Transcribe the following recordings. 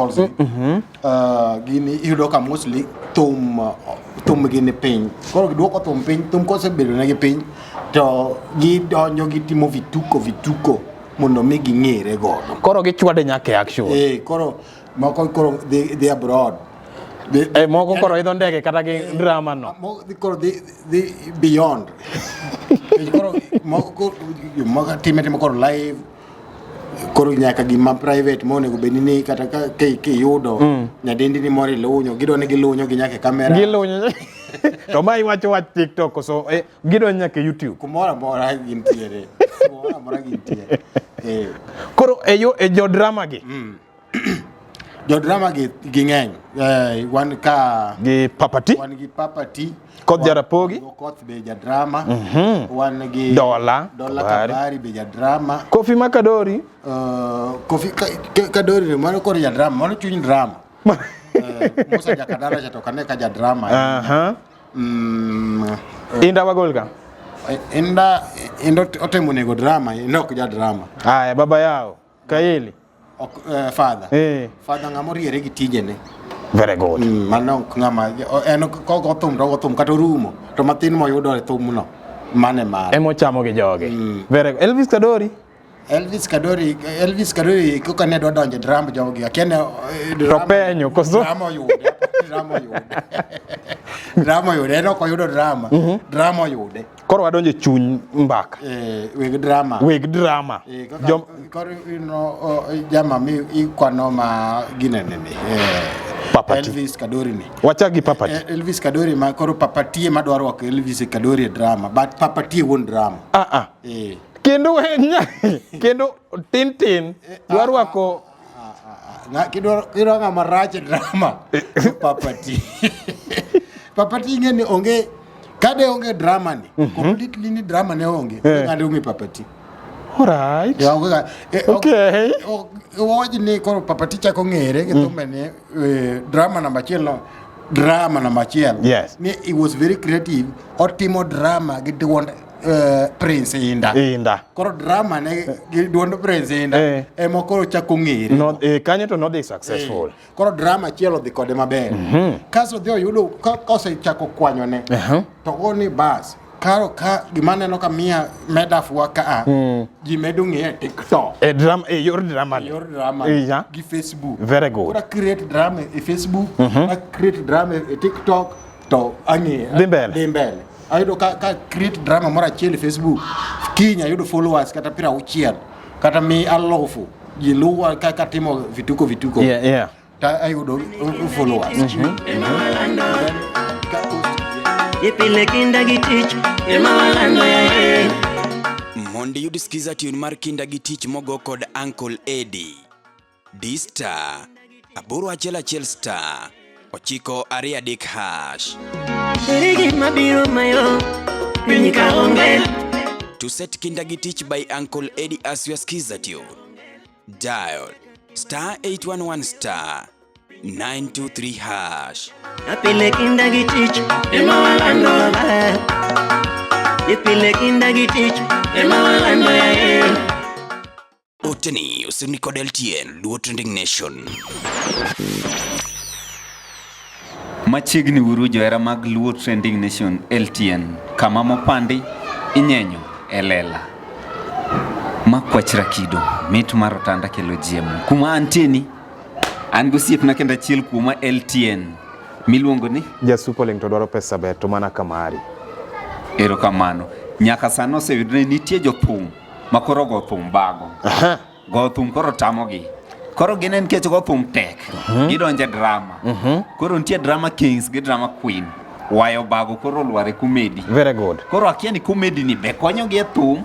festivals gini iyudo ka mostly thum gini piny koro giduoko thum piny thum kosebedo negi piny to gidonjo gitimo vituko mondo mi ging'ere godo koro gichwade nyaka action koro moko koro they abroad moko koro idho ndege kata gi drama no koro they beyond koro moko timo koro live koro nyaka gima private monego bedni kata ke yudo nyadendi ni mori lunyo gidone gilunyo gi nyaka kamera gilunyo to mai wacho wa TikTok so gidone nyaka YouTube kumora mora gintiere koro e jo drama gi jo drama gi ng'eny wan ka gi papati Koth Jarapogi Koth be ja drama wan gi Dola Kabari be ja drama Kofi Makadori Kadori ne mano kor ja drama mano chuny drama Musa Jakadala jatokane ka ja drama Inda Wagolga Inda otemo nego drama nok ja drama baba yao Kaeli father ngamoriere gi tijene very good mano ngama en ko gothum kata rumo to matin moyudo e thum no mane emo chamo gi joge very good Elvis Kadori ko kane do donje drama jogi akene to penyo koso drama yude no ko yudo drama yude koro wadonje chuny mbaka weg drama koro jama mi ikwano ma ginene ni Papati. Elvis Kadori ni wachagi Papati Elvis Kadori ma koro Papati ma dwaro ko Elvis Kadori drama but Papati won drama kendo tin dwaro ko kidwaro ngama rach drama Papati ngene onge kade onge drama ni completely ni drama ne onge ngade onge Papati alright okay wajini koro Papati chako ng'ere ke thumene drama number 1 yes it was very creative otimo drama gi duond Prince Inda koro drama ne gi duond Prince Inda emo koro chako ng'ere no kanyo to not successful koro drama chielo dhi kode maber kaso dhi oyudo kose chako kwanyone to goni bas karo ka gimane no kamia medafua ka ji medo ng'e TikTok drama yor drama gi Facebook very good kora create drama e Facebook create drama e TikTok to ang'e dimbele ayudo ka create drama mora chiel Facebook kinya yudo followers kata pira uchiel kata mi alofu ji luwa ka timo vituko ta ayudo followers Ipile kinda gitich walando ya Mondi yudisikiza tune mar kinda gitich mogo kod Uncle Eddie D-Star aboro achiel star ochiko aria dik hash Erigi mabiro mayo Pinyika onge To set kinda gitich by Uncle Eddie as you skiza tune dial star 811 star 923 hash Apile kinda gitich walando ya Ipile kinda gitich walando ya Oteni usiniko LTN Luo Trending Nation Machiegni uru johera mag Luo Trending Nation LTN kama mopandi inyenyo elela makwachra kido mit mar otanda kelo jiemo kuma antini an gosiepna kenda chiel kuma LTN miluongo ni Jasupoling to dwaro pesa ber to mana kamari erokamano nyaka sano oseyudre nitie jothum makoro go thum bago go thum koro tamogi koro ginen kech go thum tek gidonje drama koro nitie drama kings gi drama queen wayo bago koro lware comedy very good koro akia ni comedy ni be konyo gi thum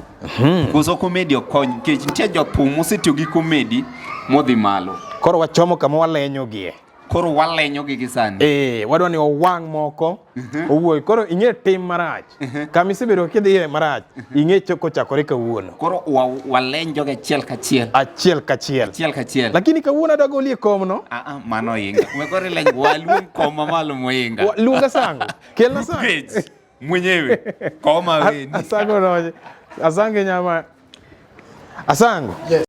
koso comedy okony kech nitie jothum mosetiyo gi comedy modhi malo koro wachomo kama walenyo gie koro walenyo gi gisani wadwa ni owang' moko owuoy koro ing'e tim marach kama isebedo kidhiye marach ing'e kochakore kawuono koro walenjo gi achiel kachiel lakini kawuono adwa golie kom no mano inga umekore lenyo waluong koma malo moinga luonga sango kelna sango mwenyewe koma weni asango noje asange nyama asango yes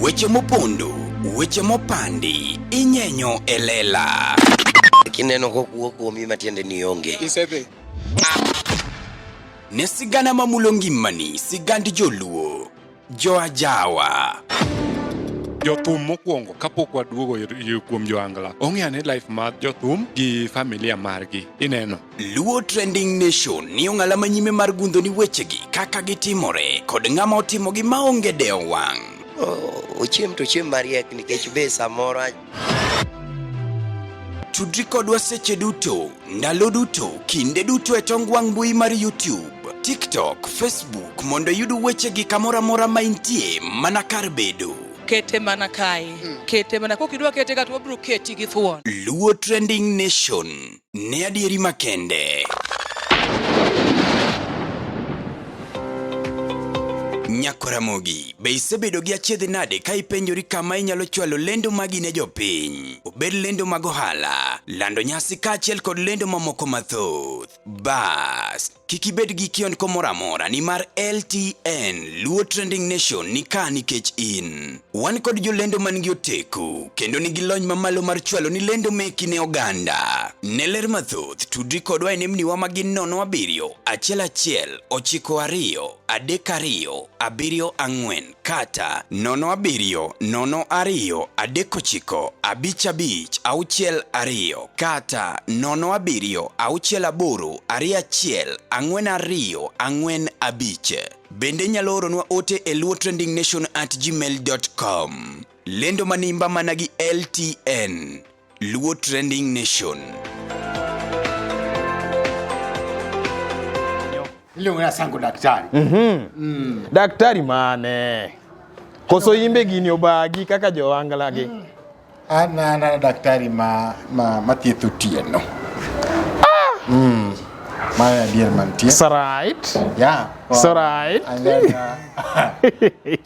weche mopondo, weche mopandi, inyenyo e lela. Kineno kokuok kuomi matiende ni onge. Isebe. Ne sigana mamulo ngimani, sigand joluo, joajawa. Jothum mokwongo kapok waduogo kuom joangla. Ong'e life mar jothum gi familia margi. Ineno. Luo Trending Nation ni ong'ala manyime mar gundo ni wechegi kaka gitimore kod ng'ama otimogi maonge deo wang'. Ochiem to chiem mariek nikech be samoro. Tudri kodwa seche duto, ndalo duto, kinde duto e tong wang' mbui mar YouTube, TikTok, Facebook mondo yud wechegi kamora mora ma intie mana kar bedo. Kete mana kae. Kete mana kokidwa kete gato wabro keti gi thuon. Luo Trending Nation ne adieri makende. Nyakoramogi, be isebedo gi achiedhi nade ka ipenjori kama inyalo chwalo lendo magi ne jopiny? Obed lendo mag ohala, lando nyasi kaachiel kod lendo mamoko mathoth. Bas, kik ibed gi kionko moro amora ni mar LTN, Luo Trending Nation ni ka nikech in. Wan kod jolendo man gi oteku, kendo nigi lony mamalo mar chwalo ni lendo meki ne oganda. Ne ler mathoth, tudri kodwa e nembniwa magin 07 11 92 32 74 kata 07 02 39 55 62 kata 07 68 21 42 45. Bende nyalo oronwa ote e luotrendingnation@gmail.com. Lendo manimba managi LTN, Luo Trending Nation. Ilungu na sangu daktari. Daktari mane? Koso imbe gini obagi kaka joangla gi. Ana daktari ma thietho tieno. Ma dear man tie. Sarait. Yeah. Sarait.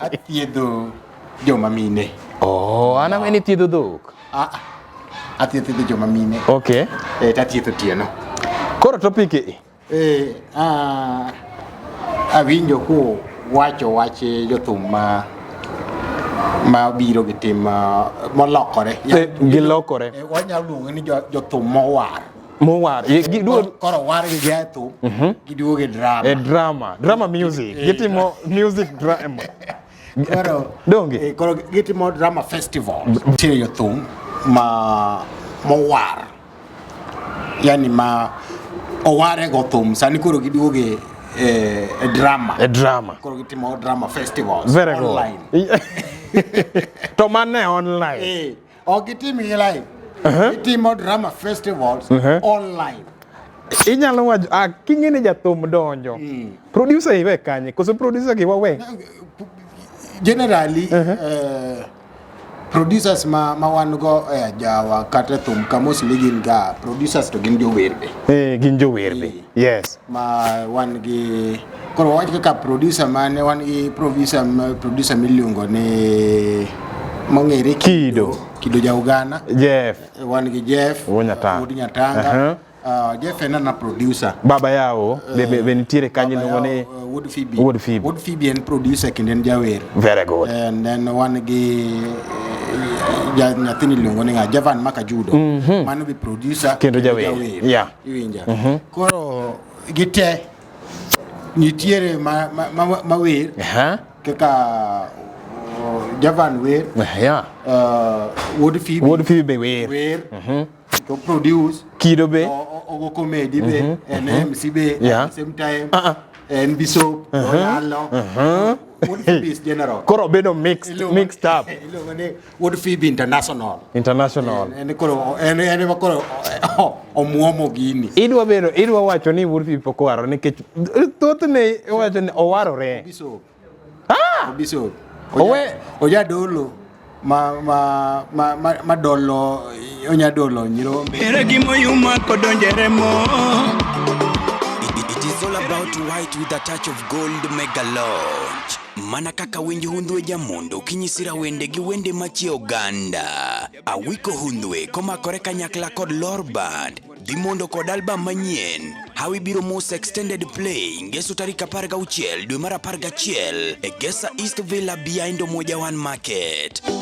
Athiedho joma mine. Ana weni thiedho dhok. Athiedho joma mine. Okay. Tathietho tieno. Koro topic awinjo ko wache jothum ma biro gi tim molokore. Gilokore. Wanyalo luongo ni jothum mowar. Koro war gi gato giduogo e drama. Drama music. Gitimo music drama. Koro gitimo drama festival. Tiyo jothum mowar. Yani oware go thum sani koro giduoge drama. Koro gitimo drama festivals. Very online. Good. To mane online. Gitimo live. Gitimo drama festivals online. Inyalo wacho king'ene jathum donjo. Producer iwe kanye koso producer gi wawe. Generally producers ma wan go jawa kata thum kamos ligin ga producers to gin jowerbe. Gin jowerbe. Yes. Ma wan gi koro wach ka producer mane wan gi producer miluongo ne mongere Kido ja Uganda. Jeff. Wan gi Jeff Nyatanga. Jeff na producer. Baba yao be nitiere kanyi luongo ni Wood Phoebe en producer kenden jawer. Very good. And then wan gi nyathini luongo ni Javan Makajudo. Mano be producer kendo jawer. Yeah. Iwinja. Koro gite nitiere ma wer. Kaka Javan wer. Yeah. Wood Phoebe be wer. To produce Kido be ogo comedy be and MC be at the same time and Bishop Royalo Wood Phoebe is general. Koro bedo mixed up. Wood Phoebe international and koro omuomo gini idwa wacho ni Wood Phoebe pok waro nikech thothne wacho ni owarore. Bishop ojadolo ma dolo onyadolo nyirombe. Ere gimo yuma kodonjere mo. It is all about white with a touch of gold mega launch. Mana kaka winjo hundwe jamondo kinyisira wende gi wende machie oganda. Awiko hundwe komakore kanyakla kod Lord Band. Dhimondo kod album manyien Hawi biro mos extended play ngeso tarik 16 dwe mar 11 e Gesa East Villa behind Umoja One Market. On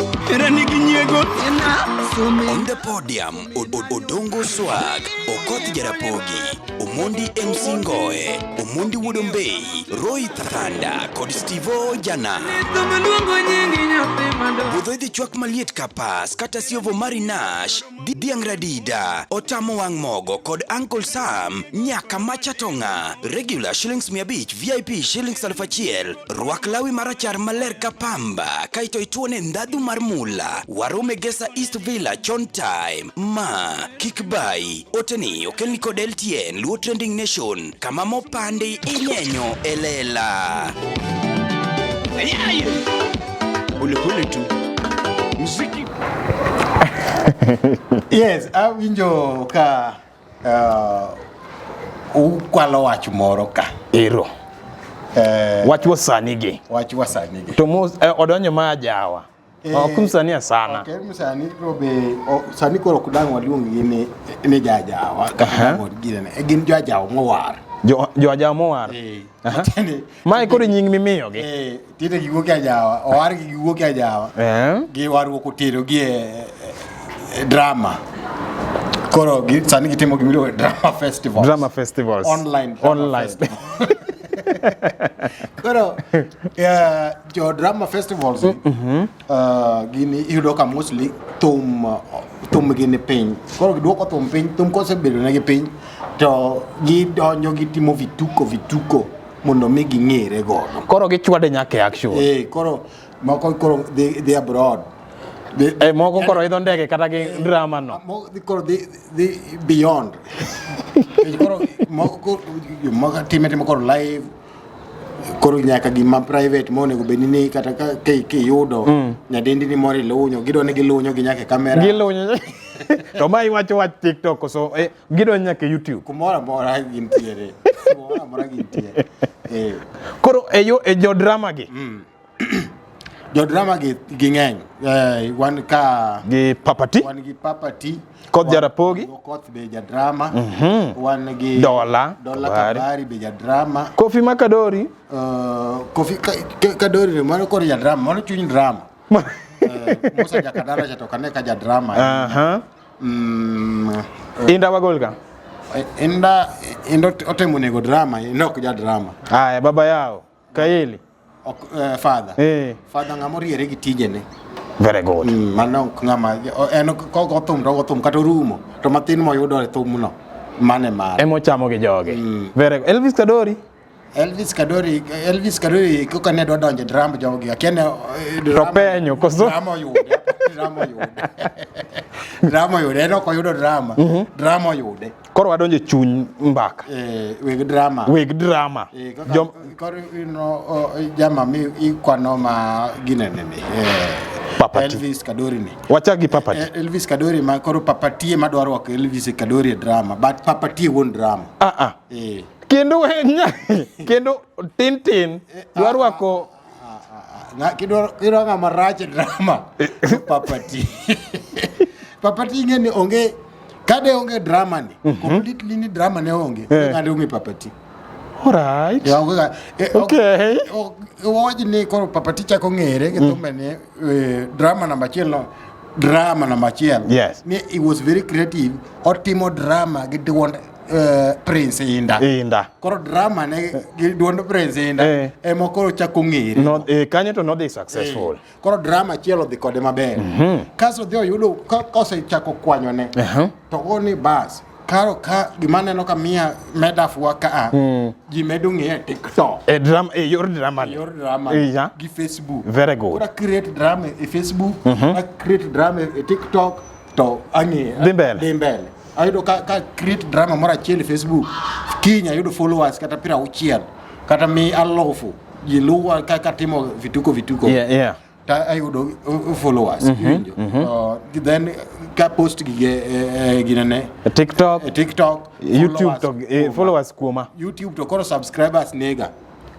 the podium, Odongo Swag, Okoth Jarapogi, Omondi MC Ngoe, Omondi Wudombei, Roy Thanda, kod Steve Jana. Budhoidhi chwak maliet kapas, kata siovo Marinash, Diang Radida, Otamo Wang Mogo, kod Uncle Sam, Nyaka Machatonga, regular shillings 100, VIP shillings 1,000, Rwak lawi marachar maler kapamba, kaito ituone ndadhu marmula, Warome Gesa East Villa chon time, ma, Kikbai, Oteni, Okelni kod LTN, Luo Trending Nation, Kamamo Pande, Inyenyo, Elela. Pole tu. Muziki. Yes, awinjo ka ukwalo wach moro ka. Ero. Wach wasanigi. Wach wasanigi. To odonyo ma jawa. Kumsania sana. Okay, msani robe sani koro kudang waluongi ni jajawa ka gine. Gin jajawa mowar. Jo ajawa mowar. Mai koro nying mimiyo gi. Tite giwuok ajawa, owar gi giwuok ajawa. Gi waruok otero gi drama. Koro sani gitimo gimilo drama festivals. Drama festivals. Online. Festival. Koro jo drama festivals gini iyudo ka mostly thum gini piny. Koro giduoko thum piny, thum kosebedo negi piny to gidonjo gitimo vituko mondo mi ging'ere godo. Koro gichwade nyaka action. Koro moko koro they abroad. Moko koro idho ndege kata gi drama no. Koro they beyond. Koro moko time koro live. Koro nyaka gima private monego bedni kata ke yudo nyadendi ni mori lunyo gidone gilunyo gi nyaka kamera gilunyo to mai wacho wa TikTok so gidone nyaka YouTube kumora mora gintiere mora gintiere koro e jo drama gi jo drama gi ng'eny wan ka gi Papati wan gi Papati Okoth Jarapogi Okoth be ja drama wan gi Dola Kabari be ja drama Kofi Makadori Kofi Kadori ne mano kor ja drama mano chuny drama Musa Jakadala jatokane ka ja drama Inda Wagolga Inda otemo nego drama inok ja drama baba yao Kaili Father ngamoriere gi tijene. Very good. Mano ngama en ko thum kata rumo to matin moyudo e thum no. Mane mar. Emo chamo gi joge. Very good. Elvis Kadori ko kane do donje drama jogi akene penyo koso drama yude no ko yudo drama yude koro wadonje chuny mbaka weg drama koro jama mi ikwano ma ginene ni Papati Elvis Kadori ni wachagi Papati Elvis Kadori ma koro Papati madwaro ko Elvis Kadori drama but Papati won drama kendo tin dwaro ko kidoro ngama rach drama Papati ngene onge kade onge drama ni completely ni drama ne onge ngade onge Papati alright okay owaji ni ko Papati chako ngere ke tumene drama number 1 yes it was very creative otimo drama gi duond Prince Inda koro drama ne gi duond Prince Inda emo koro chako ngere no kanyo to not successful koro drama chielo dhi kode maber kaso dhi oyudo kose chako kwanyo ne to oni bas karo ka gimane no kamia medafwa ka ji medo ng'e TikTok drama yor drama gi Facebook very good kora create drama e Facebook create drama e TikTok to ang'e dhi mbele ayudo ka create drama mora chiel Facebook kinya yudo followers kata 60 kata mi alofu ji luwa ka timo vituko ta ayudo followers then ka post ginene TikTok YouTube to followers kuma YouTube to koro subscribers nega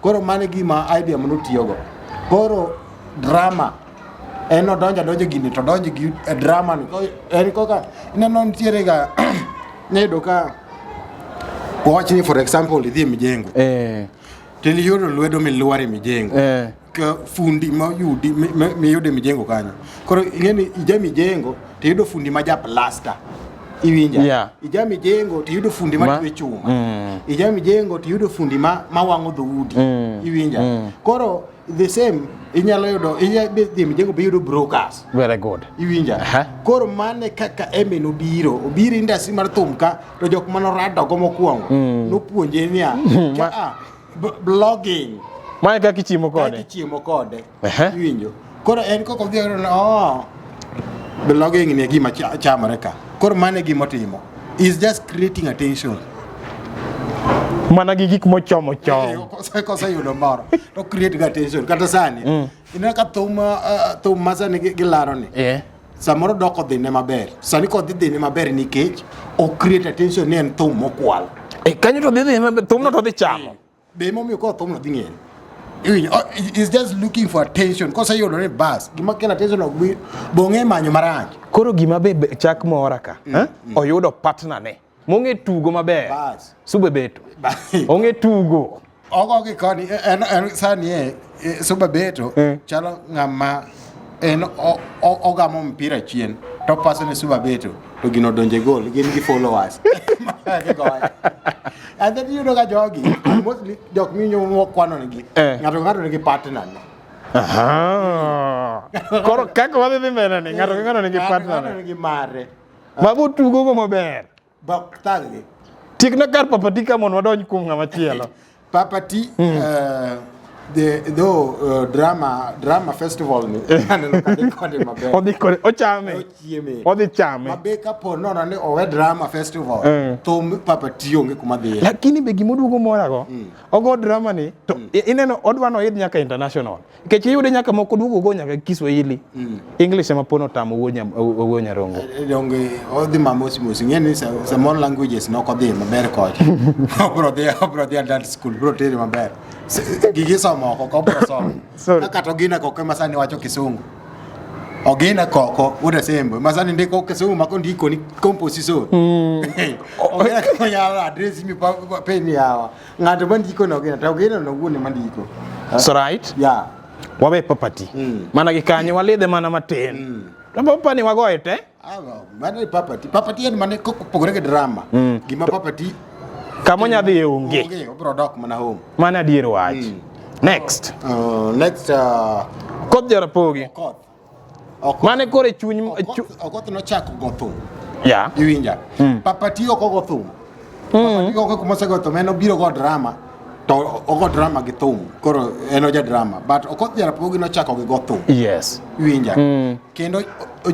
koro mane gima idea mano tiyogo koro drama donjo gini to donjo gi drama en koka neno ntiere ga nedo ka watch ni for example idhi mijengo tili yudo lwedo miluari mijengo ka fundi ma yudi mi yude mijengo kanyo koro ingeni ija mijengo to yudo fundi ma ja plaster iwinja ija mijengo to yudo fundi ma twe chuma ija mijengo to yudo fundi ma wango dhoudi iwinja koro the same inyalo yudo dhi mijengo be yudo brokers very good iwinja koro mane kaka eme no obiro industry mar thum ka to jok mano rado go mokwongo nopuonje niya blogging mae kaka ichimo kode iwinjo koro en koko dhi blogging ni gima chamore ka koro mane gima timo is just creating attention mana gi gik mochomo kosa yudo moro to create attention kata sani ina ka thum masani gilaro ni samoro doko dhine maber sani ko dhine maber nikech o create attention ni en thum mokwal kanyo to dhine maber thum no to dhi chamo be momiyo ko thum no dhi ng'eny is just looking for attention kosa yudo ni bas gima kelo attention ok bong'e manyo marach koro gima be chak mora ka oyudo partner ne monge tugo maber Sube Beto onge tugo ogo gi koni en sani Sube Beto chalo ng'ama en ogamo mpira chien to pasone Sube Beto to gino donje gol gin gi followers and then you know ga jogi mostly jok minyo mo kwano nigi ngato nigi partner ne koro kako wadhi mbele ni ngato nigi partner ne nigi mare mabu tugo go maber bak tagi tikna kar papati ka mon wadonj kum ngama chielo papati drama festival ni odi chame mabe ka po nono ni owe drama festival to papati onge kuma dhi lakini be gimodugo mora go ogo drama ni to ineno odwano idh nyaka international kech yude nyaka moko dugo go nyaka Kiswahili English ema pono tamo wuo nyarongo onge odhi mamosi ngeni some languages no kodhi maber koch obro dhi adult school bro tere maber gigisa moko ko prosom kata ogina koko masani wacho kisungu ogina koko uda sembo masani ndiko kisungu mako ndiko ni composition ogina ko ya address mi peni yawa ngato bandiko no ogina ta ogina no gune mandiko so right wabe papati mana gikanyo walidhe mana matin papa ni wagoete mana papati en mane ko pogore ke drama gima papati kamonya dhi onge obro dok mana home mana dier wach next koth Jarapogi mane kore chuny okoth no chako gothum iwinja papati oko gothum papati oko kuma se gothum eno biro go drama to ogo drama gi thum koro eno ja drama but okoth Jarapogi no chako gi gothum yes iwinja kendo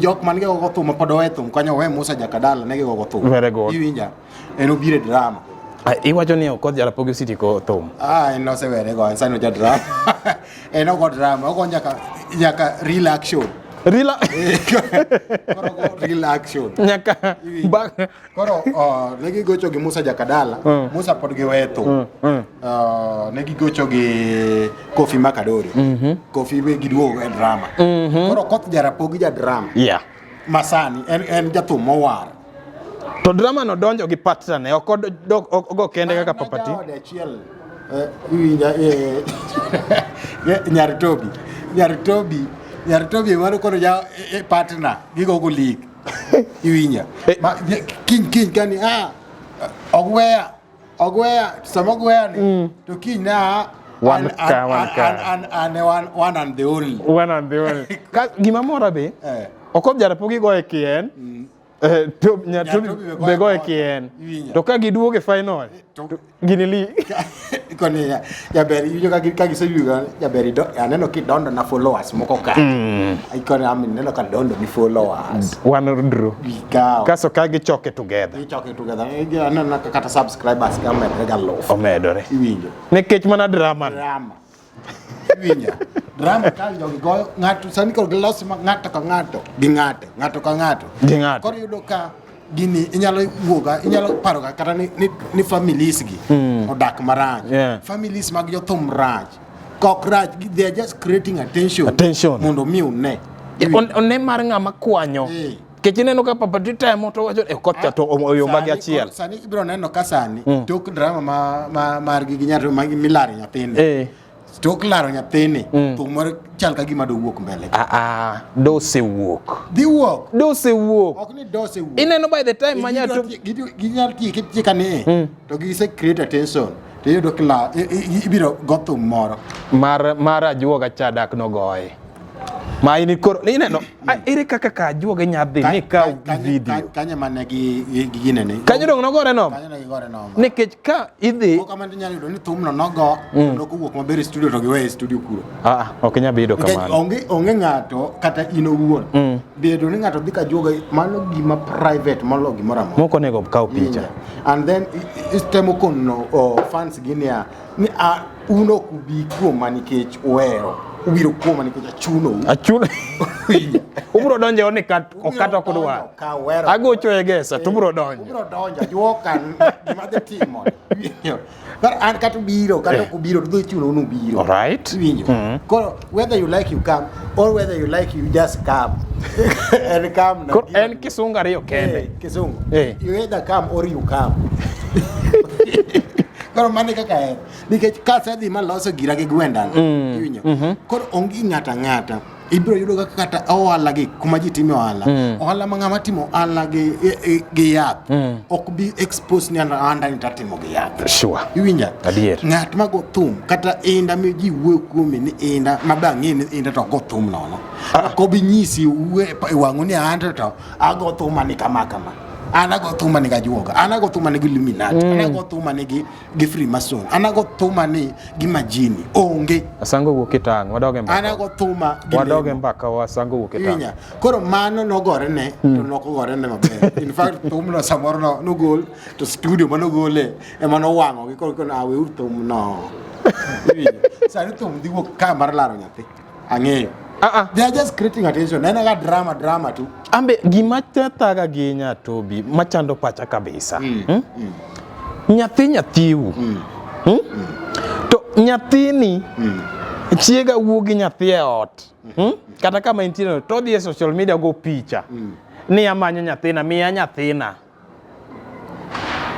jok man ge go thum pod owe thum kanyo we Musa Jakadala ne ge go thum iwinja eno biro drama iwacho ni okoth Jarapogi city ko thum no se were go sano ja drama eno go drama ogo nyaka real action real action nyaka koro negi gocho gi Musa Jakadala Musa pod gi weto negi gocho gi Kofi Makadori Kofi be giduogo e drama koro koth Jarapogi ja drama masani en jathum mowar to drama no donjo gi partner ne ogo kende kaka papati Nyaritobi mano kono ja partner gigo go league iwinya kin kani ogweya samogweya ni to kin na one and the only gima mora be okoth Jarapogi go e kien to Nyaritobi be go e kien to ka giduoge final gini li koni ya beri yujo ka giseyuga ya beri do aneno kidondo na followers moko ka ikoni amin neno ka dondo ni followers one draw kaso ka gichoke together aneno kata subscribers ka medre galof omedore iwinjo nekech mana drama iwinjo drama ka jogi go ng'ato sani ko gilosi ng'ato ka ng'ato gi ng'ato koro yudo ka gini inyalo paro kata ni families gi odak marach families mag jothum rach kok rach they are just creating attention mondo mi une mar ng'ama kwanyo Kechineno ka papa titemo to wacho kocha to oyomba gi achiel. Sani ibiro neno ka sani tok drama mar gi nyato milari nyathini. Tok laro nyathini to mor chal ka gima do wuok mbele. Do se wuok. Di wuok. Do se wuok. Ok ni do se wuok. Ineno by the time manya to ginyal ti kane to gi se create attention. To yudo kla ibiro gothum moro. Mar ajuoga chadak no goye. Ma ini kor ineno ere kaka ka ajuoga nyadhi ni ka video. Kanya mane gi ginene. Kanyo dong nogore no. Kanyo ne gore no. Nikech ka idhi ok kamano nyalo yudo ni thumno nogo no kuwuok maber e studio to giwe studio kuro. Ok nya bedo kamano. Onge ng'ato kata in owuon bedo ni ng'ato dhi ka juoga mano gima private molo gimoro amora. Moko nego kaw picha. And then istemo kono fans ginia ni uno kubi kuoma nikech uero. Ubiro kuoma nikech achuno. Ubiro donje oni okata kodwa. Agocho egesa to ubiro donje. Ubiro donja juokan gima de timo. But an kata biro kata kubiro to chuno unu biro. All right. Whether you like you come or whether you like you just come. And come now. En kisungu ariyo kende. Kisungu. You either come or you come. Koro mane kaka en nikech ka sedhi maloso gira gi gwenda winyo koro ongi ng'ata ibiro yudo kata ohala gi kuma ji timo ohala ma ng'ama timo ohala gi yath ok bi expose ni anda ni tatimo gi yath sure winja adier ng'at ma go thum kata inda mi ji wuo kuome ni inda mabang' ni inda to go thum nono ko bi nyisi wang'o ni anda to ago thum ni kama anago thuma ni gajuoga anago thuma ni Illuminati anago thuma ni gi Freemason anago thuma ni gi majini onge asango wukitang wadoge mbaka anago thuma wadoge mbaka wasango wukitang koro mano nogore ne to nokogore ne maber in fact thumno samoro no gol to studio mano gole e mano wango gi koro awe thum no sani thum di wuok ka mar laro nyathi ang'eyo they are just creating attention nena ga drama tu ambe gima tataga gi Nyatobi machando pacha kabisa nyathiu to nyathini chiega wuogi nyathi e ot kata kama intiere to dhi e social media go picha ni amanyo nyathina miya nyathina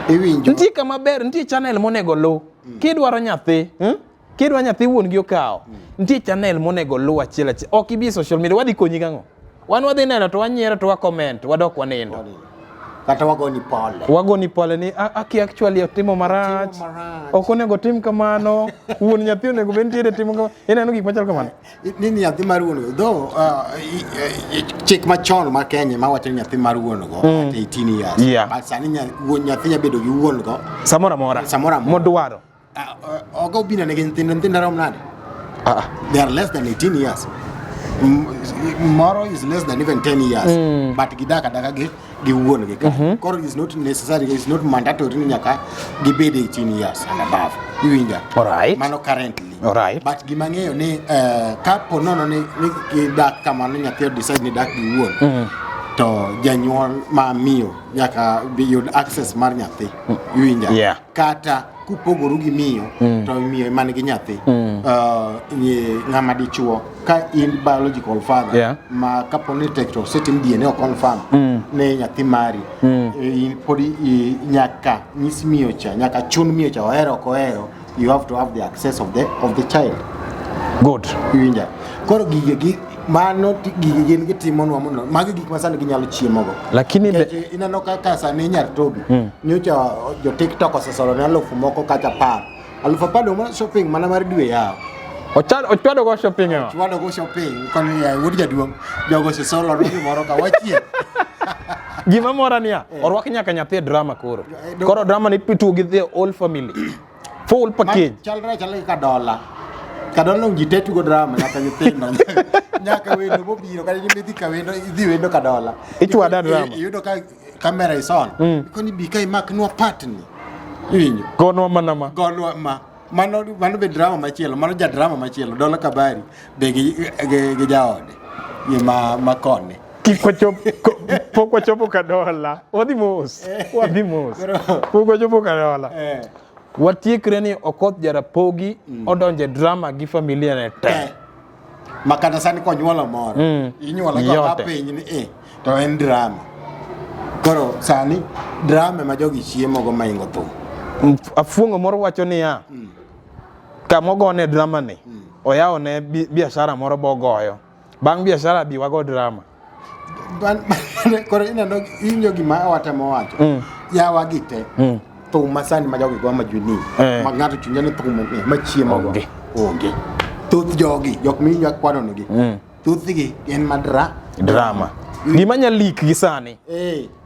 iwinjo ntie kama ber ntie channel monego lu kidwaro nyathi kidwa nyathi wuon gi okawo ntie channel monego lu achiel ok ibi social media wadhi konyi gang'o wan wadhi neno to wanyiero to wa comment wadok wanindo kata wagoni pole ni aki actually otimo marach ok onego tim kamano wuon nyathi onego bed ntiere timo kamano ineno gik machal kamano nini nyathi mar wuon go chik machon ma Kenya ma wacho nyathi mar wuon go 18 years but sani wuon nyathi nyabedo gi wuon go samora modwaro ogo bina ne nyithindo rom nade they are less than 18 years Moro is less than even 10 years but gidaka gi wuon gi koro is not necessary, is not mandatory ni nyaka gibed 18 years and above iwinja alright mano currently alright but gimang'eyo ni ka ponono ni gidak kamano nyathi decide ni dak gi wuon to janyuol ma miyo nyaka yud access mar nyathi iwinja kata kupogoru gi miyo to miyo man gi nyathi ng'ama dichuo ka in biological father ma kaponi tekto setim DNA o confirm ne nyathi mari in podi nyaka nyisi miyo cha nyaka chun miyo cha ohero kohero you have to have the access of the child good iwinja koro gige mano gige gitimo mono magi gik masani ginyalo chiemogo lakini ineno kaka sani Nyatobi nyocha jo TikTok osesolo ne alufu moko kata par alufu pado mo shopping mana mar dwe yao ochwado go shopping ochwado go shopping kon ya wodi jaduong jogo osesolo ro moro ka wachie gima mora niya orwak nyaka nyathi drama koro drama ni pitu gi the whole family full package chalra ka dola kadolo jitetu go drama nyaka nyithindo nyaka wendo mobiro kata nyimbi ka wendo idhi wendo kadola ichwada drama yudo ka camera is on koni bi kai mak no partner iwinjo gonwa manama mano be drama machielo mano ja drama machielo dola kabari be gi jaode ma kone poko chopo kadola wadhi mos poko chopo kadola watiekre ni Okoth Jarapogi odonje drama gi familia ne te makata sani konyuolo moro inyuolo Yote. ka piny ni to en drama koro sani drama ma jogi chiemo go maingo thum. Afuongo moro wacho niya kamogone drama ni oyawo ne biashara moro bogoyo bang' biashara bi wago drama koro ineno inyo gima watemo wacho yawa gite thum masani ma jogi go majuni ma ng'ato chunye ni thum ma chiemo go onge thoth jogi jok minyo kwano nigi thoth gi en drama gima nya leak gi sani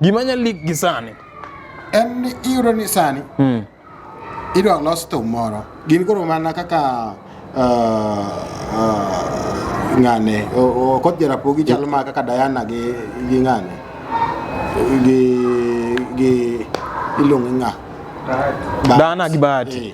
gima nya leak gi sani en iyudo ni sani idwa los thum moro gin koro mana kaka ngane Okoth Jarapogi chalo ma kaka Diana gi ngane gi ilonge nga Diana gi Bahati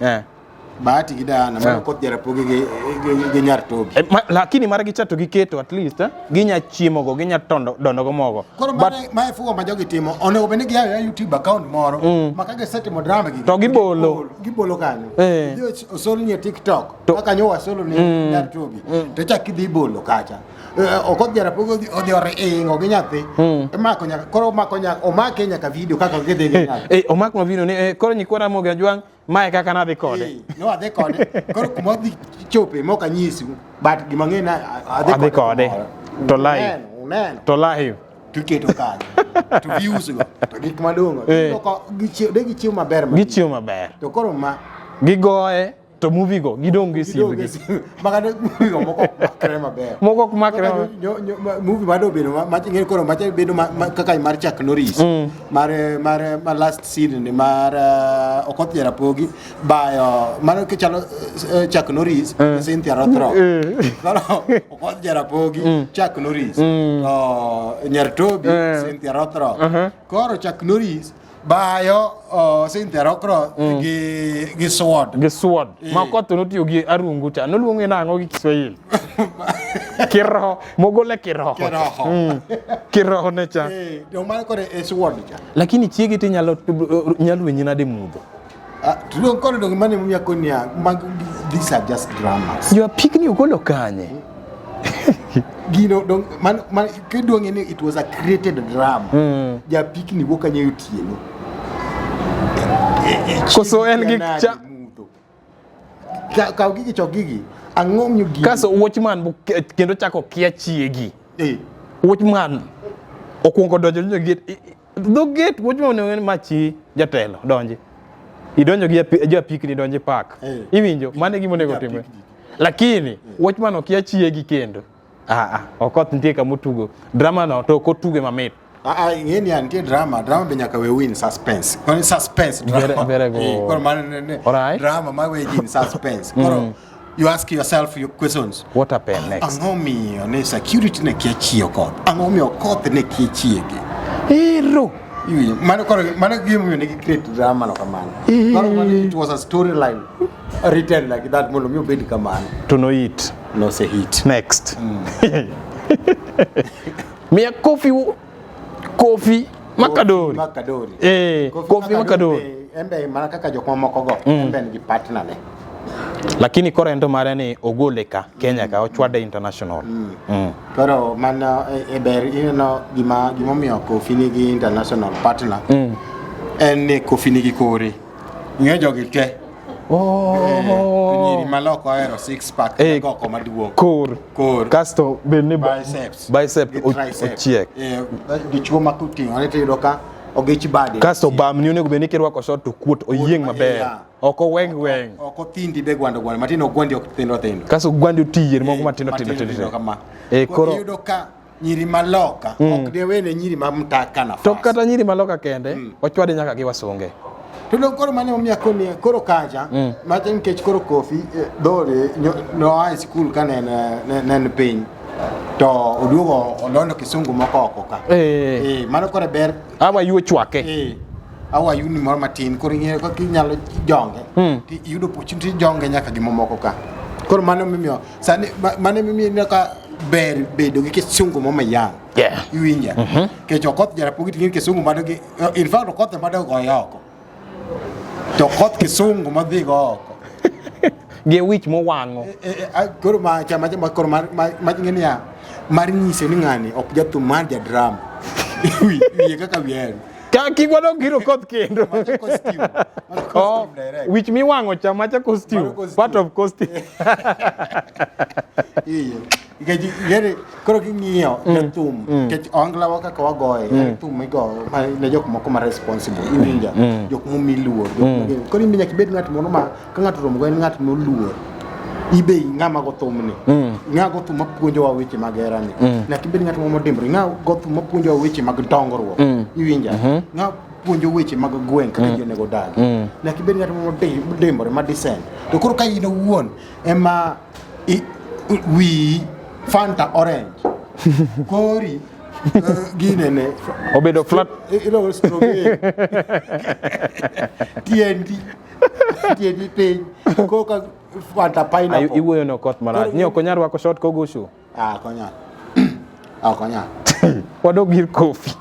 Bahati gi Diana ma Okoth Jarapogi gi Nyar Tobi lakini mara gichato giketo at least ginya chiemo go ginya dondo go mogo koro ma fugo ma jogi timo onego bende gi ya YouTube account moro ma kage setimo drama gi to gibolo kanyo osolo ni TikTok kaka nyowa solo ni Nyar Tobi to chak idhi bolo kacha Okoth Jarapogi odhi oringo gi nyathi mako nyaka koro omake nyaka video kaka gidhi gi nyathi omak ma video ni koro nyikwara moga jwang mae kaka na dhi kode no adhi kode koro kuma dhi chope moka nyisi but gima ng'ena adhi kode to live to live tuketo kanyo to views go to gik madongo to gichiwo maber gichiwo maber to koro ma gigoye to movie go gidong gi simbgi magade movie go moko makre maber moko makre movie bado bedo ma ng'e koro ma bedo kaka mar Chuck Norris mar last scene ni mar Okoth Jarapogi bayo mano ke chalo Chuck Norris Cynthia Rothrock koro Okoth Jarapogi Chuck Norris Nyar Tobi Cynthia Rothrock koro Chuck Norris bayo Cynthia Rothrock gi sword ma Okoth notiyo gi arungu cha noluonge nango gi Kiswahili kiroho mogole kiroho ne cha to mano kore sword cha lakini chiegi ti nyalo wenyi nade mudho tudong kore dong mane mumya konia these are just dramas you are picking ugolo kanye gino dong man kedong ni it was a created drama ja pikni go kanye yutieno koso en gi ka gigi chogigi ang'om yugi kaso watchman kendo chako kia chiegi watchman okuongo donjo nyo gate do gate watchman ne machi jatelo donje idonjo gi ja pikni donje park iwinjo mane gimo nego time lakini watchman okia chiegi kendo Okoth nitie kamotugo drama no to kotuge mamit ngeni antie drama be nyaka we win suspense koni suspense very good koro man drama ma we win suspense koro you ask yourself your questions what happened next angomi ne security ne kiachi Okoth angomi Okoth ne kiachiegi hero mano game ne create drama no kamano koro it was a storyline written like that mondo mi obed kamano to no hit no say hit next Mia Kofi Makadori Kofi Makadori embe mana kaka jok moko go embe ni partner ne lakini korento mare ni ogoleka Kenya ka ochwade international pero mana ber gima miyo Kofi nigi international partner en ni Kofi nigi kore ng'e jogi te nyiri maloko aero six pack goko maduong kor kasto bende bicep ochiek dichuo makuting ane tiyudo ka ogich bade kasto bam ni onego bende kirwako shot to kuot oyieng maber oko weng oko thindi be gwando matin ogwandi ok thindo kasto gwandi otiyer moko matindo kama koro iyudo ka nyiri maloka ok dewene nyiri mamtaka nafas to kata nyiri maloka kende ochwade nyaka gi wasunge to don koro mane omiya koni koro kacha matin kech koro Kofi dore no high school kanen piny to oduogo olondo kisungu moko oko ka mano kore ber awa yuo chwake awa yuni moro matin koro ing'eyo kaka inyalo jonge ti yudo opportunity jonge nyaka gimomoko ka koro mano mimiyo sani mane mimiyo ka ber bedo gi kisungu mo mayang iwinja kech Okoth Jarapogi ting'e kisungu mado gi in fact Okoth mado goyo oko to Okoth kisungu madhi go oko Ge wich mowang'o. Koro ma chama koro ma ng'eni ya mar nyise ni ng'ani ok jathum mar drama. Wiye kaka wiye. Kik wadog giro koth kendo. Wich miwang'o cha macha costume. Part of costume. Iya. Koro king'iyo jathum kech ongla wa kaka wagoye jathum migo ne jok moko ma responsible iwinja jok momi luor koro iminya kibed ng'at moro ma ka ng'ato romo go en ng'at moluor ibe ng'ama go thumni ng'a go thum mapuonjo wa weche mag herani na kibed ng'at moro modimbore ng'a go thum mapuonjo wa weche mag dongruok iwinja ng'a puonjo weche mag gweng kaka ji onego dag na kibed ng'at moro modimbore ma decent to koro ka in owuon ema wi Fanta orange kori ginene obedo flat ilo strawberry TNT piny koka Fanta pineapple iwuoyo no koth marach ni ok onyal rwako short kogushu konya wadog gir coffee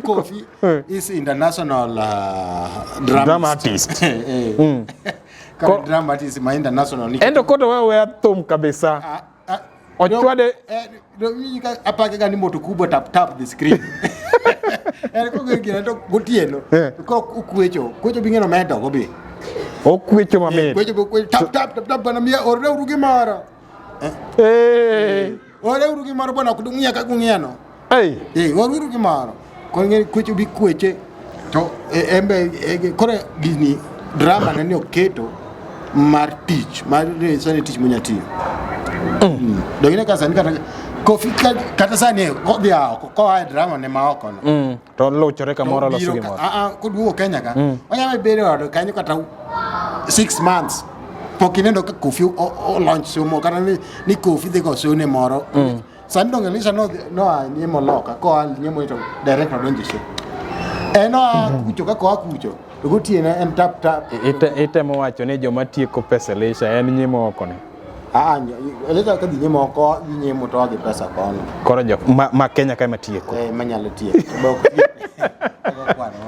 coffee is international drama artist drama artist ma international endo koto wewe thum kabisa ochwade apake gani moto kubwa tap the screen ko gina to gotieno ko ukwecho bingeno medo gobi okwecho mamet kwecho tap bana mia ore urugi mara ore urugi mara bana kudungia ka kungiano ore urugi mara ko ngeni kwecho bi kweche to embe kore gini drama nani oketo mar tich mar sani tich munyati dogine ka sani kofi kata sani ko ai drama ne ma oko no to lochore kamoro lo sugi moro ko duo Kenya ka onya bere wado kanyo kata 6 months pokinendo ka kofi o launch somo kana ni kofi de go so ne moro sani donge lisa no ni moloka ko al nyemo to direct donje she kucho ka ko kucho gotiene en tap itemo wacho ni joma tieko pesa lesha en nyimo oko ne eleza ka nyimo oko nyimo to gi pesa kono koro jok ma Kenya ka matieko manyalo tieko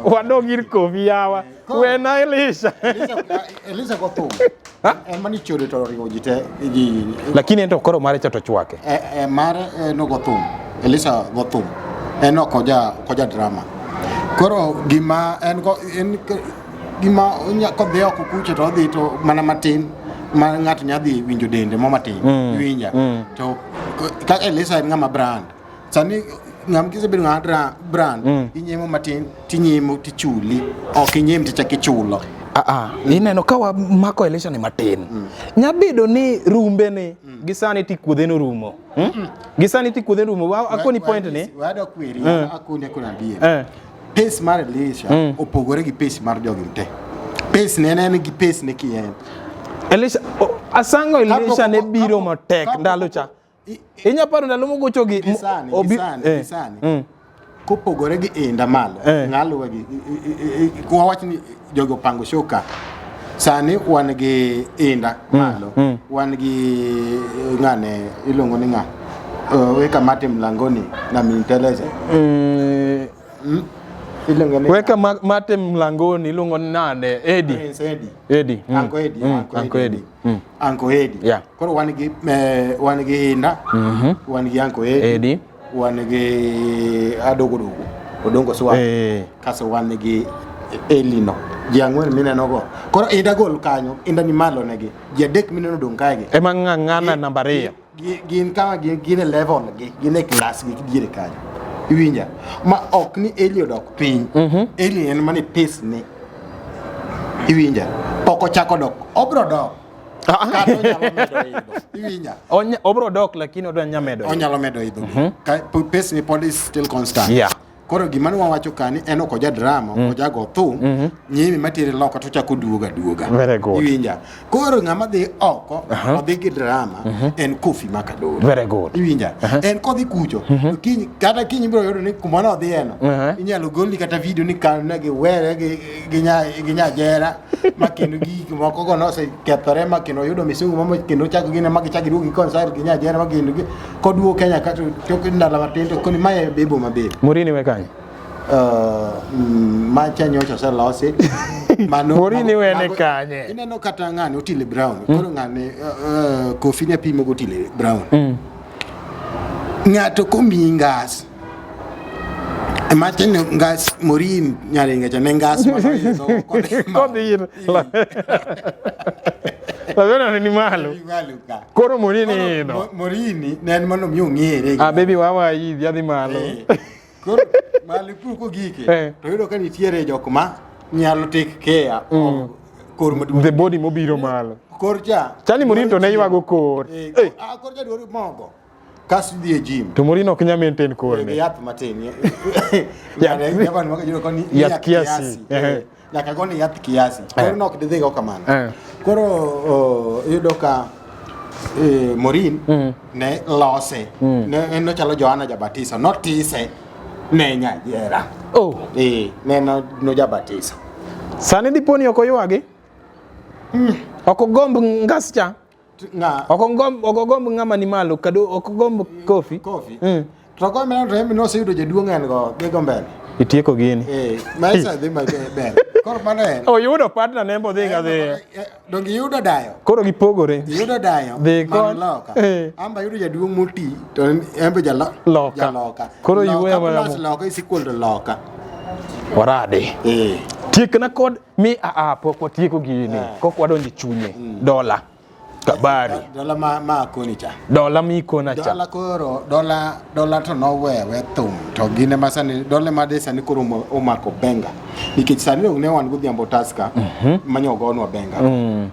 wadog gir kofi yawa wena eleza ko thum en mani chode to riwo jite lakini ento koro mare chato chwake mare no go thum eleza go thum en koja drama koro gima gima onya ko dheo ko kucho to dhi to mana matin ma ng'ato nyadhi winjo dende mo matin winja to ka Elisa en ng'ama brand sani ng'am kise bedo ng'ama brand inyemo matin tinyemo tichuli ok inyem tichaki chulo ineno ka mako Elisa ni matin nyabedo ni rumbe ni gisani tikuodhe no rumo gisani tikuodhe rumo akoni point ni wado kweri akoni kuna die pace mar Elisha opogore gi pace mar jogi te pace ne gi pace ne kien Elisha asango Elisha ne biro matek ndalo cha inya paro ndalo mogocho gi bisani kopogore gi inda malo ngalo gi ko wachni jogo pango shoka sani wan gi inda malo wan gi ngane ilongo ni nga weka mate mlangoni na minteleze weka mate mlangoni ilungo nane Edi Uncle Edi yeah koro wan gi inda wan gi Uncle Edi wan gi odongo suwa kaso wan gi Elino jangwen mineno go koro inda gol kanyo inda ni malo negi jadek mineno dong kaege ema ng'ana namba 2 gin kama gin level gin e class gi diere kanyo iwinja ma ok ni Elio dok piny Elio en mani pace ni iwinja poko chako dok obro dok kato nyalo medo idho iwinja obro dok lakini odwa nyamedo onyalo medo idho pace ni pod is still constant yeah koro gima ne wawacho kani en ok oja drama oja go thum nyimi matiere loka to chako duoga very good iwinja koro ng'ama dhi oko odhi gi drama en Kofi Makadoro very good iwinja en kodhi kucho kiny kata kiny biro yudo ni kumana odhi eno inyalo golni kata video ni kan gi were gi nya jera makendo gik moko go nose kethore makendo yudo misungu mamo kendo chako gine magichagi duogi concert gi nya jera makendo koduo Kenya kata to ndala matindo koni maye bebo maber Murini wekanye macha nyocha se losi Morini wene kanye. Ineno kata ng'ane Otile Brown. Koro ng'ane Kofi ne pimo Otile Brown. Ng'ato komi ngas. Imagine ngas Morin nyaringa chane ngas Kodhir. Lavena ni malo. Koro Morini no. Morini ne en mano miyo ng'ere. Baby wawa yidhi adhi malo. Koro malipu ko gike. To yudo ka nitiere jok ma nyalo take care of kor maduong'. The body mobiro malo. Kor cha. Chani Morin to ne ywago kor. Kor cha dwaro mogo. Kas dhi e gym. To Morin ok nya maintain kor ne. Yath matin. Yaban maka juro koni yath kiasi. Nyaka goni yath kiasi. Koro nok dhi go kamano. Koro yudo ka Morin ne lose. Ne no chalo Joanna Jabatiso, not tise. Ne nyajera. Ne no Jabatiso. Sani diponi oko ywagi? Oko gomb ngas cha? Oko gomb ng'ama ni malo kado oko gomb Kofi? Kofi? To ko meno remi no seyudo jaduong' en go dhi go mbele. Itieko gini. Maisa dhi maber. Koro mano en. Oyudo partner nembo dhi ga dhi. Dong yudo dayo. Koro gipogore. Yudo dayo. Dhi kon. Amba yudo jaduong' moti to embe jaloka. Koro yuwe ma loka is equal to loka. Warade. Tiekna kod mi pok watieko gini. Kok wadonjo chunye. Dola. Kabari. Dola ma koni cha. Dola mi kona cha. Dola koro, dola to no wewe thum. To gine masani, dola made sani koro omako benga. Nikech sani ne wan go Dhiambo Tusker, manyo gonwa benga.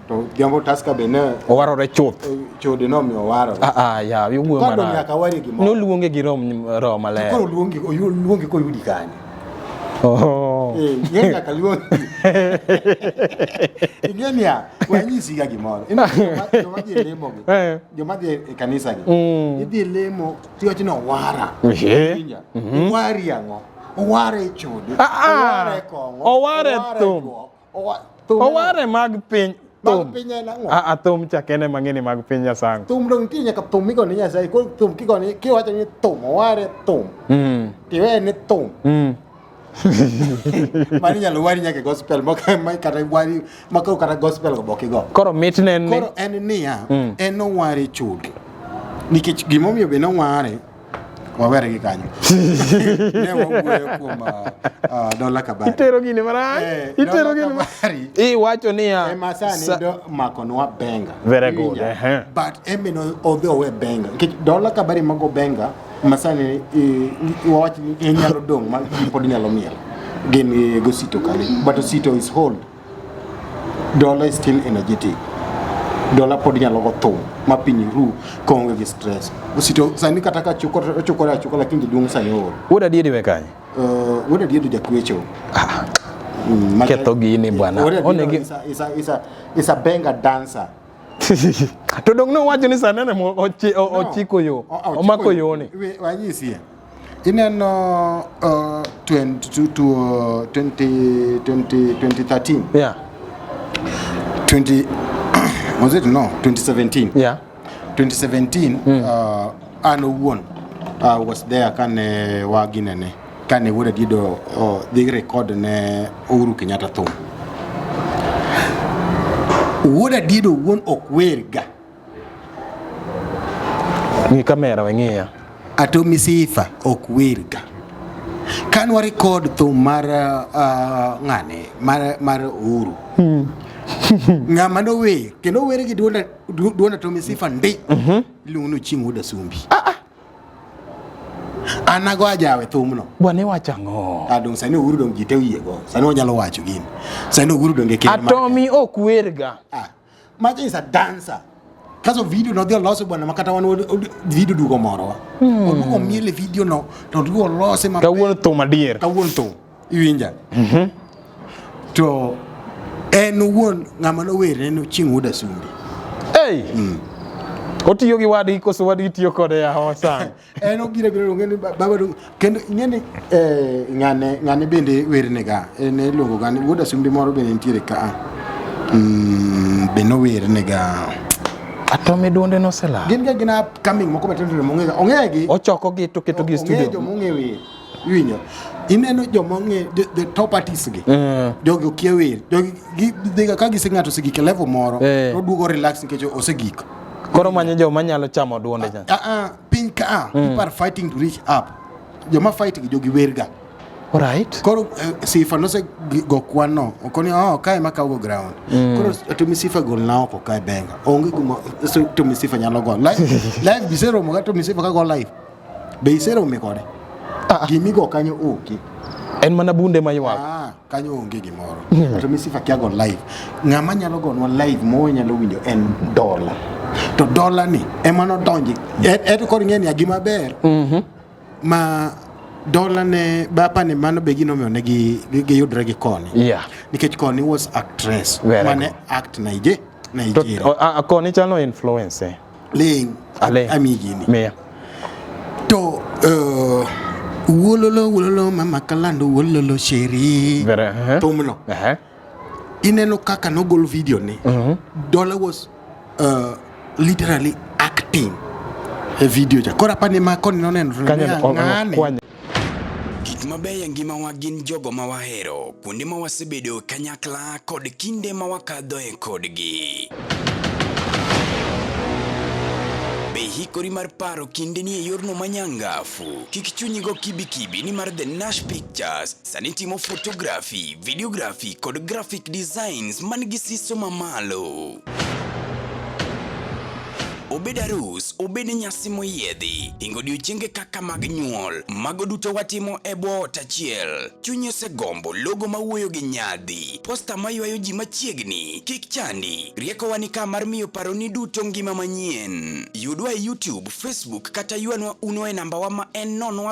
To Dhiambo Tusker be ne owarore chuth. Chode no mi owaro. Ya, yugo mara. Kado nyaka wari gimo. No luonge gi rom maler. Koro luonge ko yudi kanye. Ng'enya ka luongi. Ing'enia, wanyisi ga gimoro. Joma dhi lemo gi. Joma dhi e kanisa gi. Idhi lemo, tiwacho no wara. Wari ang'o? Oware chode. Oware kong'o. Oware thum. Oware mag piny. Thum. Thum chakene mang'eni mag piny Nyasango. Thum dong nitie nyaka thum migone Nyasaye. Koro thum kigone, kiwacho ni thum, oware thum. Tiwe ni thum. Mani nyalo wari nyaka gospel kata wari maka kata gospel go bokigo. Koro mitne ni. Koro en niya, en no wari chudi. Nikech gimomiyo be no wari wawere gi kanyo. Ne wawuoyo kuom Dola Kabari. Itero gini marach. Itero gini marach. Wacho niya. Masani do makonwa benga. Very good. But emi no odho we benga. Nikech Dola Kabari mago benga. Masani wawachi ni nyalo dong ma pod nyalo miel. Gin go Sito kali. But Sito is hold. Dola is still energetic. Dola pod nyalo go thum ma piny ru konge gi stress. Sito sani kata ka chukore lakini dung sani oro. Wuod adieri we kanye? Wuod adieri jakwecho. Ketho gini bwana. Onegi is a benga dancer. To dong no wacho ni sanene ochiko yo. Omako yo ni. Wanyisi. Ineno 2013. Yeah. 2017. Yeah. 2017 Ano won was there kane waginene kane wuod adido dhi record ne Uhuru Kenyatta thum. Wuod adido won ok werga. Ngi kamera weng'iya. Ato misifa ok werga. Kan wa record thum mar ng'ane mar Uhuru. Ng'ama no wer kendo were gi duona to misifa ndi luno Chieng' Wuod Asumbi. Anago ajawe thumno. Bwana wacha ng'o. Adong sani Uhuru dong gite wiego. Sani onyalo wacho gini. Sani Uhuru dong ekende. Atomi ok werga. Macha is a dancer. Kaso video no dio loso bwana makata wan video dugo moro. Odugo miele video no to dugo lose ma. Kawuono thum adier. Kawuono thum. Iwinja. To en wuon ng'ama no wer en Chieng' Wuod Asumbi. Otiyo gi wadgi koso wadgi tiyo kode ya hosan. En obira ngeni baba kendo ngeni ng'ane bende wernega en luongo gani Wuod Asumbi moro bende nitiere ka. Beno wernega. Atome duonde no sela. Gin ga gina coming moko matindo mong'ega. Ong'egi. Ochoko gi to keto gi studio. Ong'ejo mong'e wer. winyo ineno jomong'e the top artists gi jogi okia wer jogi dhiga ka giseng'ato sigik e level moro oduogo relax nikech osegik koro manyo joma nyalo chamo duonde cha piny ka people are fighting to reach up joma fight gi jogi werga alright koro Sifa nose go kwano okoni kae makawo ground koro to Sifa gol na oko kae benga onge kuma to Sifa nyalo go live bisero mo to Sifa ka go live be isero me kode gimi go kanyo oki en mana bunde maywa kanyo onge gimoro to Sifa kia go live ng'ama nyalo go no live mo nyalo winjo en dollar to dollar ni emano donji et kor ng'eni agima ber ma dollar ne bapa ne mano be gino ne gi yudre gi koni nikech koni was actress mane act Nigeria koni chano influence ling amigini me to wololo mama kalando wololo sheri tumno ineno kaka no gol video ni dollar was literally acting a video ja kora pane ma koni no neno ngane gik mabeyo ngima wa gin jogo ma wahero kuonde ma wasebedo kanyakla kod kinde ma wakadhoe kodgi be hikori mar paro kinde ni e yorno manyangafu kik chunyigo kibikibi ni mar The Nash Pictures sani timo photography videography kod graphic designs man gi siso mamalo obed arus, obed nyasi moyiedhi, hingo odiochienge kaka mag nyuol, mago duto watimo e bwo ot achiel. Chunyi osegombo logo mawuoyo gi nyadhi, posta maywayo ji machiegni, kik chandi, riekowa ni ka mar miyo paroni duto ngima manyien. Yudwa e YouTube, Facebook kata yuanwa uno e namba wa ma en 07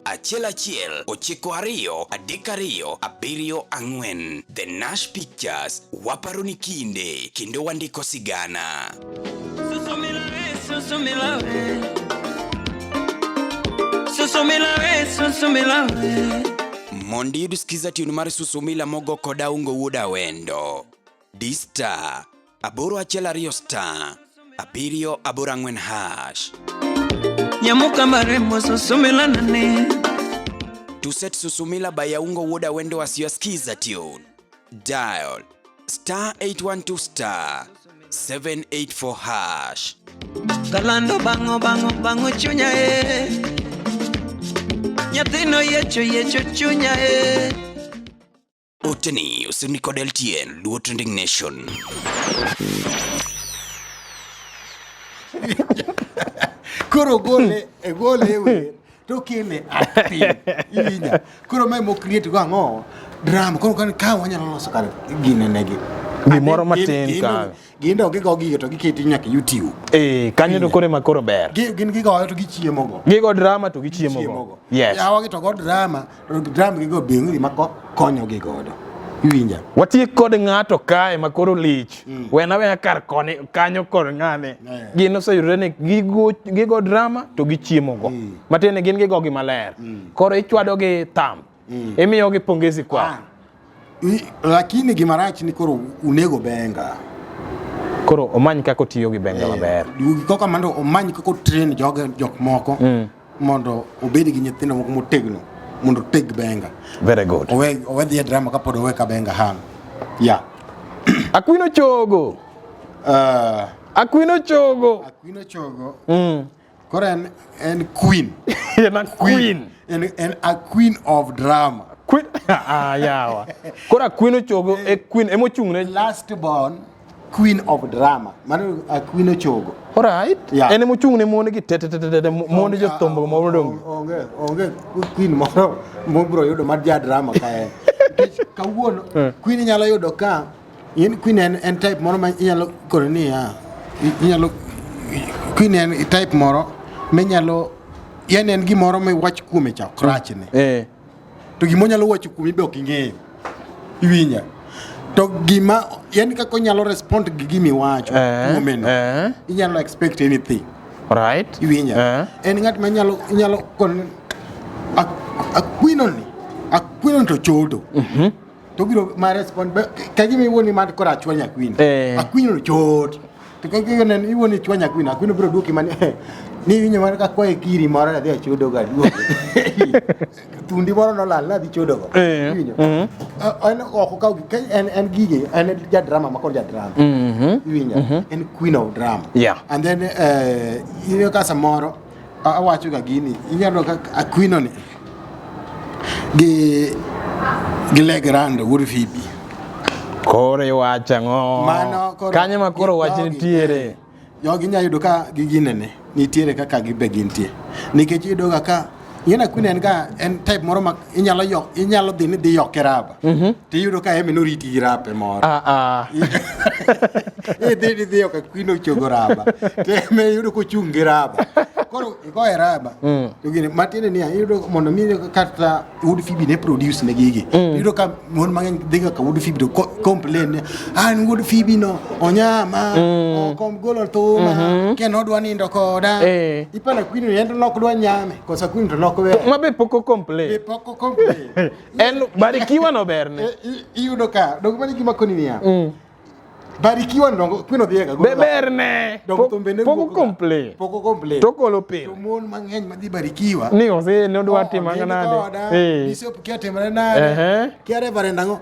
11 92 32 74. The Nash Pictures, waparoni kinde, kendo wandiko sigana. Susumila Mondi yuduskiza tune mar Susumila mogo koda ungo wuda wendo Dista Aboro achela rio star Abirio abora ngwen hash Nyamuka maremo Susumila nane Tuset Susumila baya ungo wuda wendo wasiyoskiza tune Dial star 812 star 784 hash Kalando bango chunya Nyathino yecho chunya Oteni usiniko deltien Luo Trending Nation Kuro gole ewe Tokile acting Inya Kuro mo create kwa ngo drama Kuro ka wanyalo loso kare gine negi Gimoro matin ka Gindo gigo to giketi nyaka YouTube kanyo to kore makoro ber gin gigo to gichiemo go gigo drama to gichiemo go yes yawa gi to go drama gigo bengi mako konyo gigo iwinja watiek kod ng'ato kae makoro lich wena kar koni kanyo kor ng'ane gin oseyudore ne gigo drama to gichiemo go matene gin gigo gi maler koro ichwado gi tam imiyo gi pongezi kwa lakini gimarach ni koro unego benga koro omany kako tiyo gi benga maber koko mando omany kako train jok moko mondo obedi gi nyithindo moko motegno mondo teg benga very good owe dhi drama kapod owe ka benga hang Akwino Chogo koro en queen en a queen of drama queen yawa koro Akwino Chogo e queen emochung'ne last born queen of drama mano Akwino Chogo alright ene mochung'ne mon gi tete mon jo thombo modong onge queen moro mobro yudo mar ja drama kae kawuono queen nyalo yudo ka queen en type moro ma inyalo koronia inyalo queen en type moro menyalo yen en gimoro me wach kuome cha crutch ne to gimo nyalo wacho kuome be ok ing'eyo iwinya to gima yen kako nyalo respond gi gimi wacho kuomeno inyalo expect anything right iwinya en ng'at ma nyalo kon Akwino to chodo to biro ma respond ka gimi woni ma kora chwanya Akwino to chod to ka ginen iwoni chwanya Akwino biro duoki mane Ni winyo mar ka kwae kiri moro na dhi chudo ga duogo. Tundi moro no lal na dhi chudo go. Winyo. En oko ka en gige en ja drama ma ja drama. Winyo. En queen of drama. Yeah. And then iyo ka samoro awacho ga gini inyalo ka a queen oni gi Legrand wuod Phoebe. Kore wacha ngo. Mano Kanye ma koro wach nitiere. Yogi nya yudo ka giginene nitiere kaka gibe gintie. Nikech yudo ka yena Queen en type moro ma inyalo dhi ni dhi yoke raba. Ti yudo ka eme no riti girape moro. Dhi yoke Queen ochogo raba. Te me yudo ko chungi raba. Koro iko e raba. To gini matine ni yudo mondo mi kata Wood Phoebe ne produce ne gigi. Yudo ka mon mang'eny dhiga ka Wood Phoebe to complain ni an Wood Phoebe no onyama kom golo to ma ke no dwa nindo koda. Ipana Queen ni endo nok dwa nyame kosa Queen to nok we. Ma be poko complain. Poko complain. En Barikiwa no berne. Yudo ka dog mani gima koni niya. Barikiwa ndongo Queen odhiega go. Berne. Poko complain. Poko complain. Toko lo pil. To mon mang'eny madhi Barikiwa. Ni ose ne dwa timanga nade. Iso kia timana nade. Kia reverend ngo.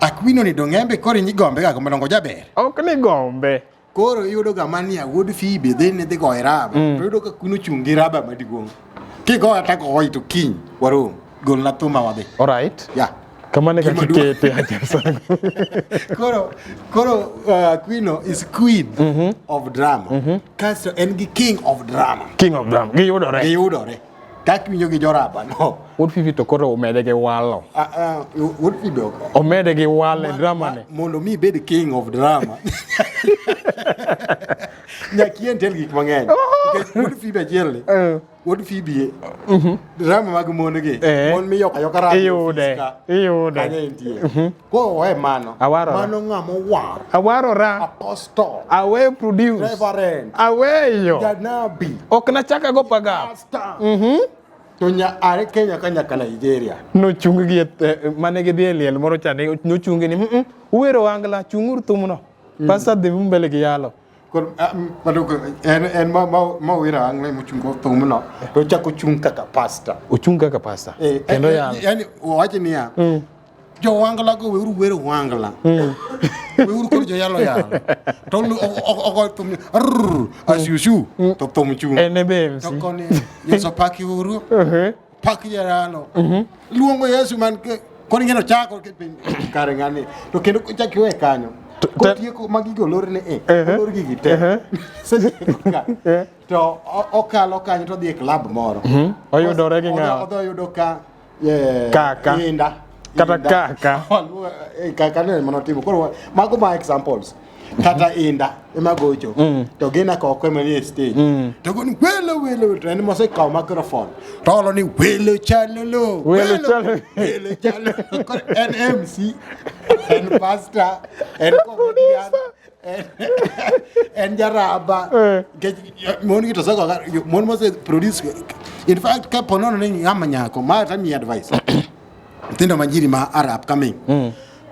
A Queen ni dongembe kori ni gombe ga komadongo jaber. Ok ni gombe. Koro yudo ga mania Wood Phoebe dhine dhi go raba. To yudo ka Queen ochungi raba maduong'. Kigo atako hoito kiny waro gol na tuma wadhi. All right. Yeah. Kamane ka kikete acha sana. Koro Queen is queen of drama. Kaso en gi king of drama. King of drama. Giyudore. Kaki winjo gi joraba no. Wood Phoebe to koro omede ge walo. Wood Phoebe omede ge walo drama ne. Mondo mi bed king of drama. Nyakien tel gik mang'eny. Wood Phoebe jelle. Wood Phoebe drama mag mon gi. Mon mi yoka rama. Iyude. Ko we mano. Mano ng'amo war. Awaro ra. Apostle. Awe produce. Reverend. Awe yo. Janabi. Ok na chaka go paga. To are Kenya ka Nigeria. No chungi gi mane gi dhiel moro chane no chungi ni uwero angla chungur tumuno. Pasa de mbele gi yalo. En ma wira angle mo chungo tumuno. To chako chung kaka pastor. Ochunga kaka pastor. Kendo yalo. Yani wache ni ya. Jo wangala go wero wangala. Weuru ko jo yalo yalo. To o tum asyushu to tum chung. Ene bemsi. To koni yeso paki uru. Paki yarano. Luongo Yesu man koni ngeno chako kare ngani. To kendo chaki we kanyo. Ko tieko magigo lorne lor gigi te. To okalo kanyo to dhi club moro. Oyudore gi ng'awa. Oyudo ka kaka. Inda. Kata kaka. Kaka ne manotimo. Koro mago ma examples. Kata inda ema gocho. To gina ko mani stage. To goni welo to en mose ka microphone. To lo ni welo chalolo. Welo chalo. En MC. En pastor. En comedian. En jaraba. Mon gito sako mon mose produce. In fact ka ponono ni amanyako ma tami advice. Tindo manjiri ma Arab coming.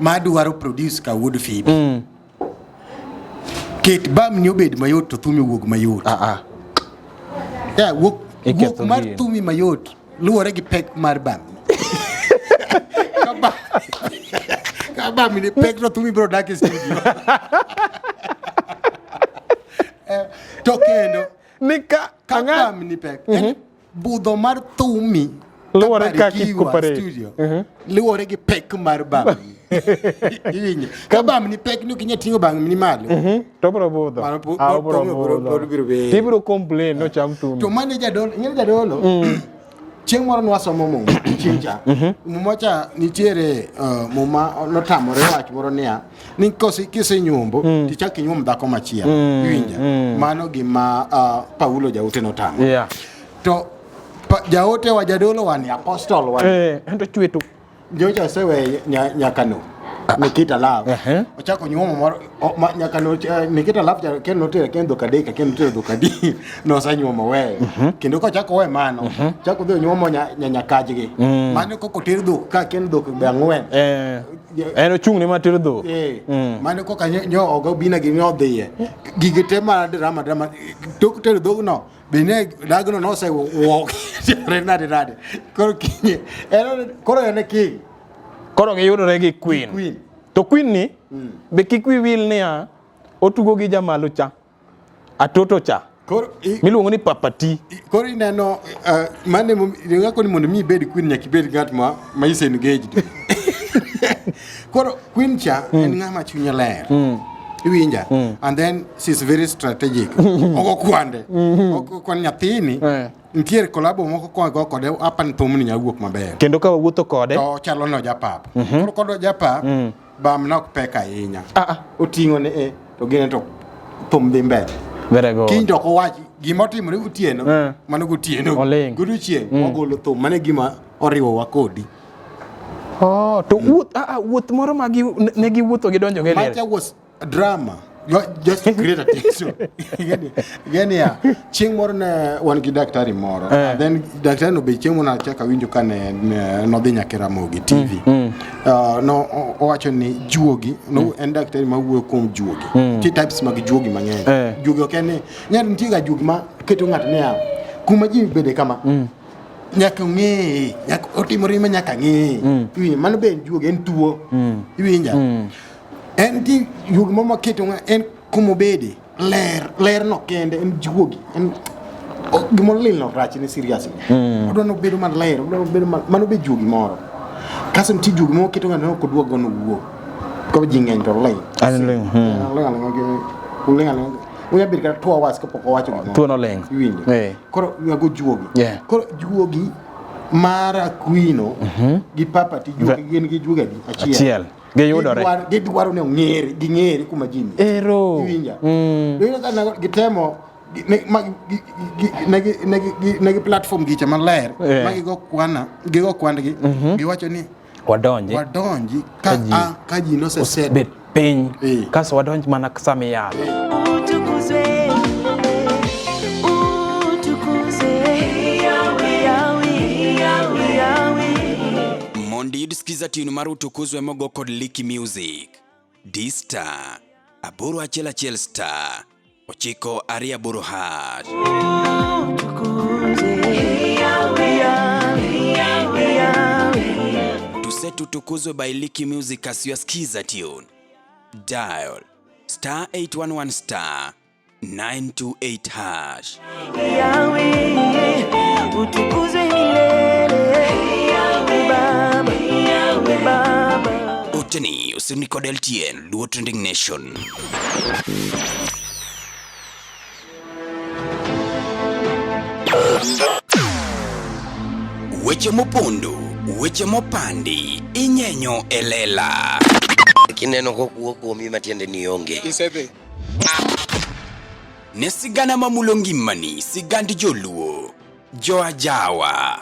Ma duaro produce ka Wood Phoebe. Ket bam ni obed mayot to thumi wuog mayot. Yeah, wuog mar thumi mayot. Luore gi pek mar bam. Ka bam ni pek to thumi bro dak studio. To kendo nika bam ni pek. Budho mar thumi luore ka kikopare studio. Luore gi pek mar bam. Ka bam ni pek no kinya tingo bang ni malo. To bro budho. Tibro complain no cham thumi. To manager dol, ngene jadolo. Chieng' moro nwasomo mo chincha. Mumocha nitiere muma notamore wach moro niya ni kise nyombo ti chak nyom dhako machielo. Winja. Mano gima Paulo jaote notamo. Yeah. To jaote wa jadolo wani apostol wani. Ento chwetu. Jocha sewe nyakano. Nikita Love. Ochako nyuomo moro nyaka no Nikita Love ken notere ken dokadeka ken notere dokadi no sa nyuomo we. Kendo ko chako we mano. Chako dhi nyuomo nyakajgi. Mano ko koter dok ka ken dok be ang'wen. En ochung' ne mater dok. Mano ko kanyo ogo bina gi nyodhiye. Gige te mar drama tok ter dok no bine dagno no se walk nade koro kinye koro ene king koro giyudore gi Queen to Queen ni be kikwi wil niya otugo gi jamalo cha atoto cha miluongo ni papati koro ineno mane ngako ni mondo mi bed Queen nyaki bed gat ma is engaged koro Queen cha en ngama chunya ler iwinja and then she's very strategic oko kwande oko kwan nyathini ntiere kolabo moko ko go kode apan thumni nyawuok maber kendo ka wuotho kode to chalo no japap koro kodo japap bam nok peka inya otingo ne to gine to thum dhi mbele very good kindo ko wachi gima timore utieno mano gotieno godiochieng ogolo thum mane gima oriwo wakodi to wuoth moro ma ne giwuotho gidonjo gi ler was a drama just to create attention again ya chieng moro ne wan gi daktari moro then daktari no be chieng moro achaka winjo kane no dhi Nyakeramogi TV no owacho ni juogi no en daktari ma wuoyo kuom juogi ti types mag juogi mang'eny juogi okene nyalo nitie ga juogi ma keto ng'at ne ya kuma ji bede kama nyaka ng'e nyaka otimore ma nyaka ng'e mano be juogi en tuo iwinja en ti juogi ma keto en kuma bede ler no kende en juogi en gimo lil no rach ni seriously odono bedo man ler odono bedo mano be juogi moro kaso ti juogi mo keto ng'ano ko duogo no wuo ko jing'eny to lay uya bir ka 2 hours ko poko wacho gimo tuo no leng koro yago juogi koro juogi mara Queen gi papati juogi gin gi juogi achiel giyudore gidwaro ne ng'ere kuma jini ero iwinja ino kana gitemo negi platform gicha maler magigo kwandgi giwacho ni wadonji ka ji no se bet piny kaso wadonji mana samiyal Mondi skiza tune mar utukuzwe mogo kod Liki Music D-Star aboro achiel star ochiko ari aboro hat tusetu tukuzwe by Liki Music as your skiza tune dial star 811 star 928 hash utukuzwe milele Oteni usinikod LTN Luo Trending Nation weche mopondo weche mopandi inyenyo elela kineno ko kuomi matiende ni onge isebe ne sigana mamulo ngimani sigand joluo joajawa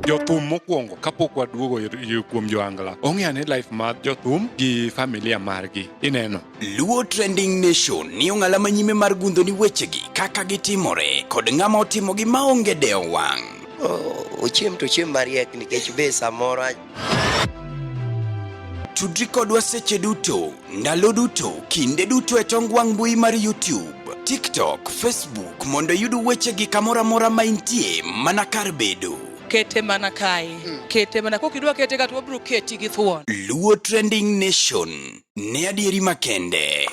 jothum mokwongo kapok waduogo kuom joangla ong'eane life mar jothum gi familia margi ineno Luo Trending Nation ni ong'ala manyime mar gundo ni wechegi kaka gitimore kod ng'ama otimogi maonge deo wang' ochiem to chiem mariek nikech be samoro tudri kodwa seche duto ndalo duto kinde duto e tong wang' mbui mar YouTube TikTok Facebook mondo yud wechegi kamora mora ma intie mana kar bedo kete mana kai kete mana kokidwa kete gatwa bro keti gi thuon Luo Trending Nation ne adieri makende